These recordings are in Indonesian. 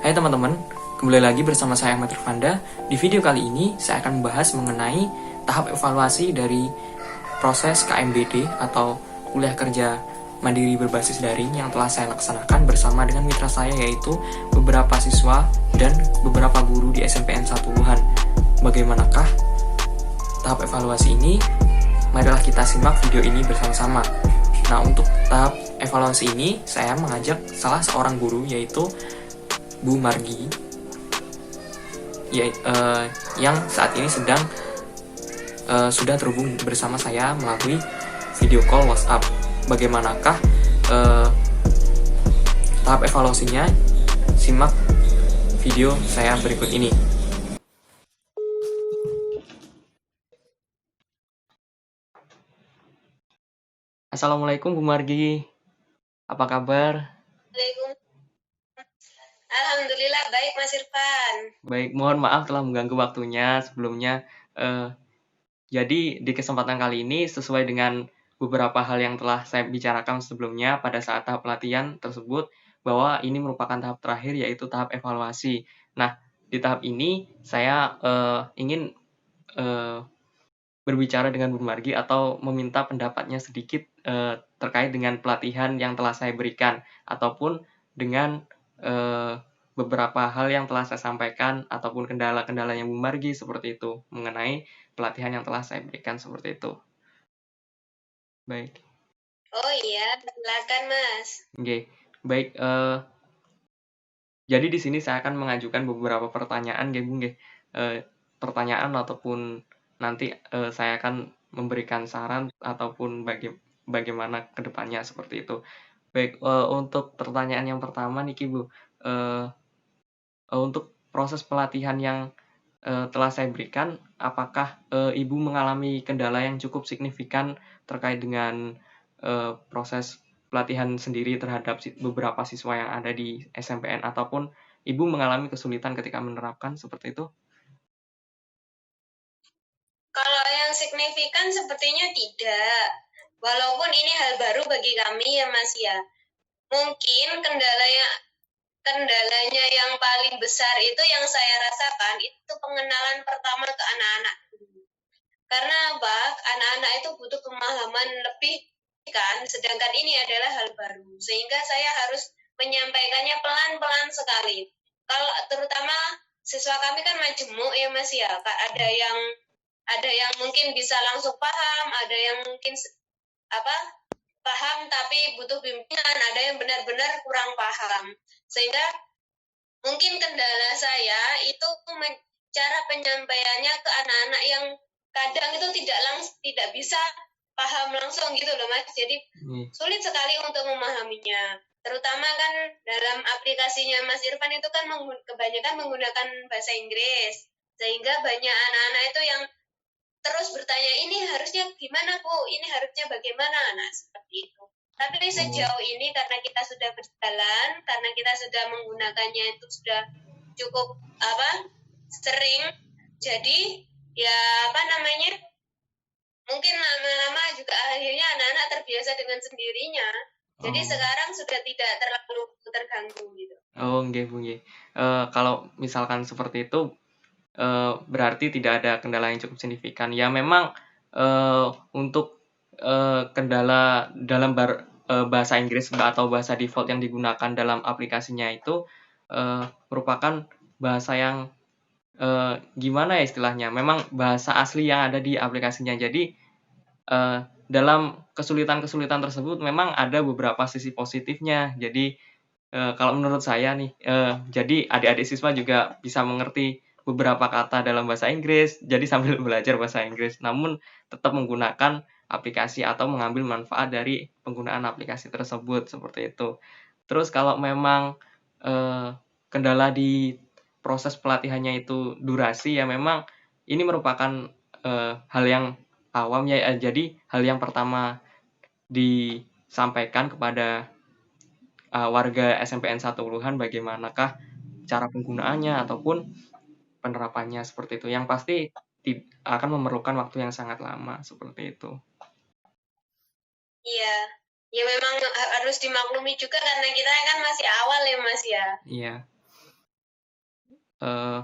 Hai teman-teman, kembali lagi bersama saya Ahmad Irfanda. Di video kali ini, saya akan membahas mengenai tahap evaluasi dari proses KMBD atau kuliah kerja mandiri berbasis daring yang telah saya laksanakan bersama dengan mitra saya, yaitu beberapa siswa dan beberapa guru di SMPN 1 Wuhan. Bagaimanakah tahap evaluasi ini? Marilah kita simak video ini bersama-sama. Nah, untuk tahap evaluasi ini, saya mengajak salah seorang guru, yaitu Bu Margi, yang saat ini sedang sudah terhubung bersama saya melalui video call WhatsApp. Bagaimanakah tahap evaluasinya? Simak video saya berikut ini. Assalamualaikum Bu Margi, apa kabar? Alhamdulillah baik Mas Irfan. Baik, mohon maaf telah mengganggu waktunya sebelumnya. Jadi di kesempatan kali ini sesuai dengan beberapa hal yang telah saya bicarakan sebelumnya pada saat tahap pelatihan tersebut, bahwa ini merupakan tahap terakhir, yaitu tahap evaluasi. Nah, di tahap ini saya ingin berbicara dengan Bu Margi atau meminta pendapatnya sedikit terkait dengan pelatihan yang telah saya berikan, ataupun dengan beberapa hal yang telah saya sampaikan, ataupun kendala-kendala yang Bu Margi seperti itu mengenai pelatihan yang telah saya berikan seperti itu. Baik. Oh iya, silakan Mas. Oke, baik. Jadi di sini saya akan mengajukan beberapa pertanyaan, Bu. Pertanyaan ataupun nanti saya akan memberikan saran ataupun bagaimana kedepannya seperti itu. Baik, untuk pertanyaan yang pertama nih, Bu. Untuk proses pelatihan yang telah saya berikan, apakah Ibu mengalami kendala yang cukup signifikan terkait dengan proses pelatihan sendiri terhadap beberapa siswa yang ada di SMPN, ataupun Ibu mengalami kesulitan ketika menerapkan seperti itu? Kalau yang signifikan sepertinya tidak. Walaupun ini hal baru bagi kami ya Mas ya. Mungkin kendalanya yang paling besar itu yang saya rasakan itu pengenalan pertama ke anak-anak. Karena apa? Anak-anak itu butuh pemahaman lebih kan, sedangkan ini adalah hal baru. Sehingga saya harus menyampaikannya pelan-pelan sekali. Kalau terutama siswa kami kan majemuk ya Mas ya. Ada yang mungkin bisa langsung paham, ada yang mungkin paham tapi butuh bimbingan, ada yang benar-benar kurang paham. Sehingga mungkin kendala saya itu cara penyampaiannya ke anak-anak yang kadang itu tidak bisa paham langsung gitu loh Mas. Jadi sulit sekali untuk memahaminya. Terutama kan dalam aplikasinya Mas Irfan itu kan kebanyakan menggunakan bahasa Inggris. Sehingga banyak anak-anak itu yang terus bertanya, ini harusnya gimana Bu? Ini harusnya bagaimana? Nah, seperti itu. Tapi sejauh ini karena kita sudah berjalan, karena kita sudah menggunakannya itu sudah cukup sering, jadi ya mungkin lama-lama juga akhirnya anak-anak terbiasa dengan sendirinya. Jadi sekarang sudah tidak terlalu terganggu gitu. Oh, nggih, Bu, nggih. Kalau misalkan seperti itu, berarti tidak ada kendala yang cukup signifikan. Ya memang untuk kendala dalam bahasa Inggris atau bahasa default yang digunakan dalam aplikasinya itu merupakan bahasa yang gimana ya istilahnya, memang bahasa asli yang ada di aplikasinya. Jadi dalam kesulitan-kesulitan tersebut memang ada beberapa sisi positifnya. Jadi kalau menurut saya nih, jadi adik-adik siswa juga bisa mengerti beberapa kata dalam bahasa Inggris, jadi sambil belajar bahasa Inggris, namun tetap menggunakan aplikasi atau mengambil manfaat dari penggunaan aplikasi tersebut, seperti itu. Terus kalau memang kendala di proses pelatihannya itu durasi, ya memang ini merupakan hal yang awam ya, jadi hal yang pertama disampaikan kepada warga SMPN 1 Wuhan bagaimanakah cara penggunaannya ataupun penerapannya seperti itu. Yang pasti akan memerlukan waktu yang sangat lama seperti itu. Iya, ya memang harus dimaklumi juga karena kita kan masih awal ya Mas ya. Iya. Eee,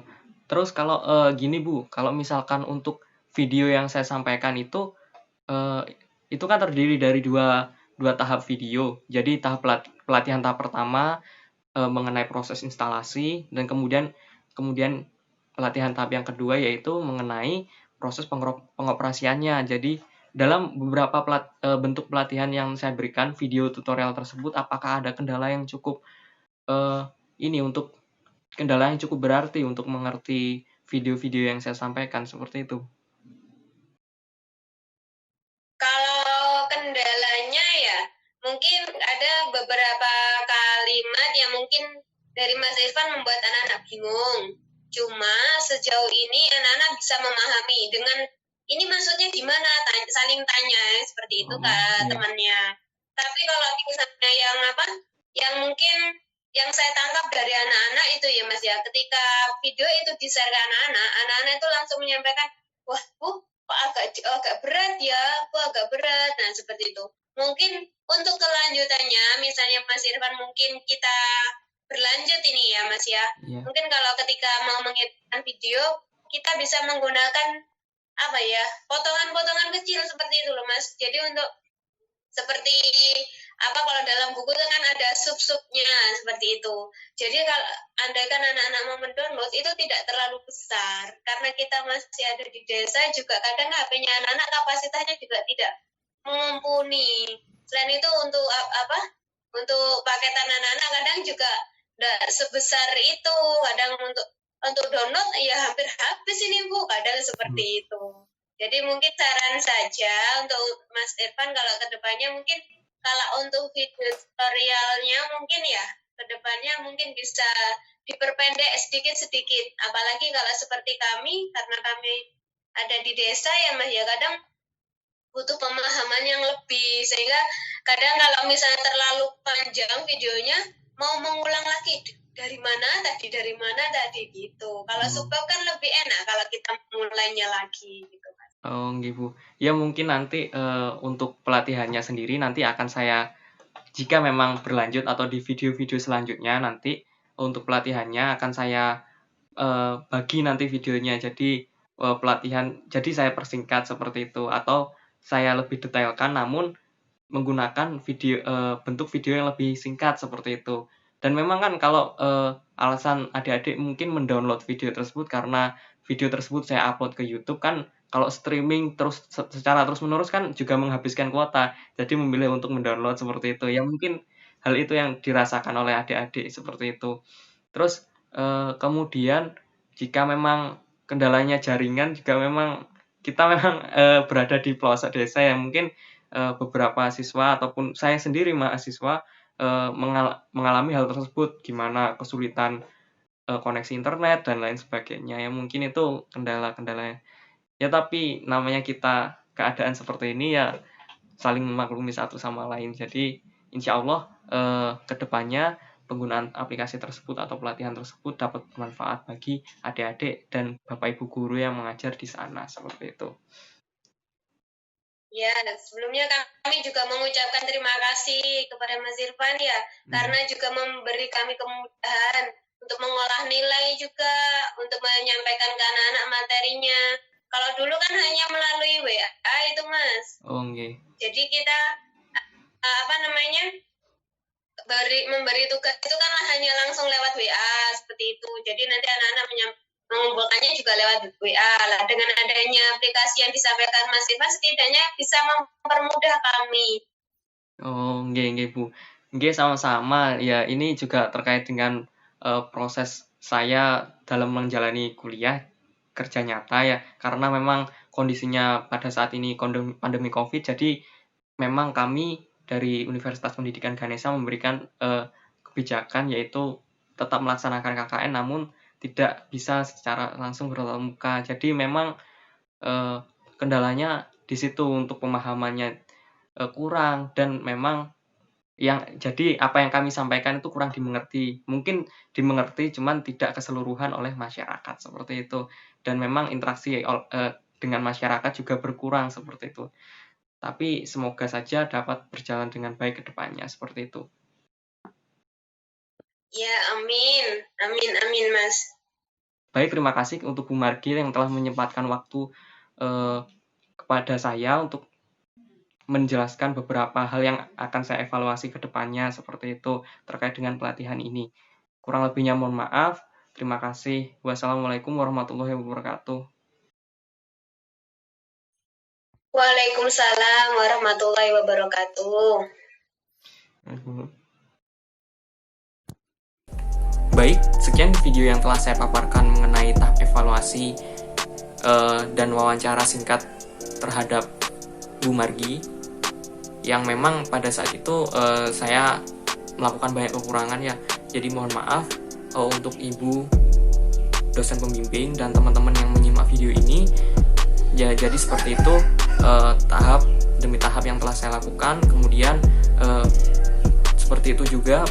Terus kalau, gini Bu, kalau misalkan untuk video yang saya sampaikan eee, itu kan terdiri dari dua dua tahap video. Jadi tahap pelatihan tahap pertama, mengenai proses instalasi dan kemudian kemudian pelatihan tahap yang kedua yaitu mengenai proses pengoperasiannya. Jadi dalam beberapa bentuk pelatihan yang saya berikan, video tutorial tersebut apakah ada kendala yang cukup, eee, ini untuk kendala yang cukup berarti untuk mengerti video-video yang saya sampaikan, seperti itu. Kalau kendalanya ya, mungkin ada beberapa kalimat yang mungkin dari Mas Irfan membuat anak-anak bingung. Cuma sejauh ini anak-anak bisa memahami dengan ini maksudnya gimana, saling tanya seperti itu Oh, ke iya. temannya. Tapi kalau misalnya yang apa, yang mungkin yang saya tangkap dari anak-anak itu ya Mas ya, ketika video itu di-share ke anak-anak, anak-anak itu langsung menyampaikan, wah Bu, kok agak berat ya, kok agak berat. Nah, seperti itu. Mungkin untuk kelanjutannya, misalnya Mas Irfan mungkin kita berlanjut ini ya Mas ya. Iya. Mungkin kalau ketika mau mengeditkan video, kita bisa menggunakan apa ya, potongan-potongan kecil seperti itu loh Mas. Jadi untuk seperti apa kalau dalam buku itu kan ada sub-subnya seperti itu. Jadi kalau andaikan anak-anak mau mendownload itu tidak terlalu besar karena kita masih ada di desa juga kadang HP-nya anak-anak kapasitasnya juga tidak mumpuni. Selain itu untuk apa? Untuk paketan anak-anak kadang juga tidak sebesar itu. Kadang untuk download ya hampir habis ini Bu, kadang Hmm. seperti itu. Jadi mungkin saran saja untuk Mas Irfan kalau kedepannya mungkin kalau untuk video tutorialnya mungkin ya kedepannya mungkin bisa diperpendek sedikit-sedikit. Apalagi kalau seperti kami karena kami ada di desa ya Mas ya kadang butuh pemahaman yang lebih sehingga kadang kalau misalnya terlalu panjang videonya mau mengulang lagi dari mana tadi gitu. Kalau Hmm. subbab kan lebih enak kalau kita mulainya lagi gitu Mas. Oh, nggih, Bu. Ya mungkin nanti, untuk pelatihannya sendiri nanti akan saya jika memang berlanjut atau di video-video selanjutnya nanti untuk pelatihannya akan saya, bagi nanti videonya. Jadi, pelatihan jadi saya persingkat seperti itu atau saya lebih detailkan namun menggunakan bentuk video yang lebih singkat seperti itu. Dan memang kan kalau, alasan adik-adik mungkin mendownload video tersebut karena video tersebut saya upload ke YouTube kan kalau streaming terus secara terus-menerus kan juga menghabiskan kuota. Jadi memilih untuk mendownload seperti itu. Ya mungkin hal itu yang dirasakan oleh adik-adik seperti itu. Terus, kemudian jika memang kendalanya jaringan, jika memang kita memang, berada di pelosok desa yang mungkin, beberapa siswa ataupun saya sendiri mahasiswa, mengalami hal tersebut, gimana kesulitan, koneksi internet dan lain sebagainya, ya mungkin itu kendala-kendalanya. Ya tapi namanya kita keadaan seperti ini ya saling memaklumi satu sama lain. Jadi insyaallah, ke depannya penggunaan aplikasi tersebut atau pelatihan tersebut dapat bermanfaat bagi adik-adik dan bapak ibu guru yang mengajar di sana, seperti itu. Ya, sebelumnya kami juga mengucapkan terima kasih kepada Mas Irfan ya, Iya. karena juga memberi kami kemudahan untuk mengolah nilai juga, untuk menyampaikan ke anak-anak materinya. Kalau dulu kan hanya melalui WA itu Mas. Oh, nggih. Jadi kita apa namanya memberi tugas itu kan hanya langsung lewat WA seperti itu. Jadi nanti anak-anak mengumpulkannya juga lewat WA. Lah dengan adanya aplikasi yang disampaikan Mas Irfan setidaknya bisa mempermudah kami. Oh, nggih nggih, Bu. Nggih, sama-sama. Ya, ini juga terkait dengan, proses saya dalam menjalani kuliah, kerja nyata ya, karena memang kondisinya pada saat ini pandemi Covid, jadi memang kami dari Universitas Pendidikan Ganesha memberikan, kebijakan yaitu tetap melaksanakan KKN namun tidak bisa secara langsung bertatap muka. Jadi memang, eee, kendalanya di situ untuk pemahamannya, kurang dan memang jadi apa yang kami sampaikan itu kurang dimengerti. Mungkin dimengerti cuman tidak keseluruhan oleh masyarakat, seperti itu. Dan memang interaksi dengan masyarakat juga berkurang, seperti itu. Tapi semoga saja dapat berjalan dengan baik ke depannya, seperti itu. Ya, amin. Amin, amin, Mas. Baik, terima kasih untuk Bu Margi yang telah menyempatkan waktu kepada saya untuk menjelaskan beberapa hal yang akan saya evaluasi ke depannya seperti itu terkait dengan pelatihan ini. Kurang lebihnya mohon maaf. Terima kasih. Wassalamualaikum warahmatullahi wabarakatuh. Waalaikumsalam warahmatullahi wabarakatuh. Baik, sekian video yang telah saya paparkan mengenai tahap evaluasi dan wawancara singkat terhadap Bu Margi, yang memang pada saat itu saya melakukan banyak kekurangan ya. Jadi mohon maaf untuk Ibu dosen pembimbing dan teman-teman yang menyimak video ini. Ya, jadi seperti itu tahap demi tahap yang telah saya lakukan. Kemudian seperti itu juga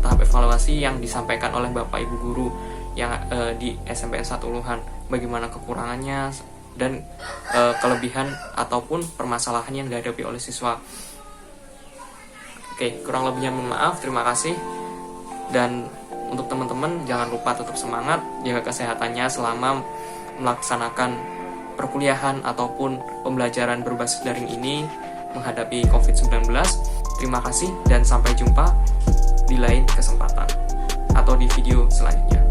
tahap evaluasi yang disampaikan oleh Bapak Ibu Guru yang di SMPN 1 Uluhan, bagaimana kekurangannya dan kelebihan ataupun permasalahan yang dihadapi oleh siswa. Oke, kurang lebihnya mohon maaf, terima kasih. Dan untuk teman-teman jangan lupa tetap semangat, jaga kesehatannya selama melaksanakan perkuliahan ataupun pembelajaran berbasis daring ini menghadapi COVID-19. Terima kasih dan sampai jumpa di lain kesempatan atau di video selanjutnya.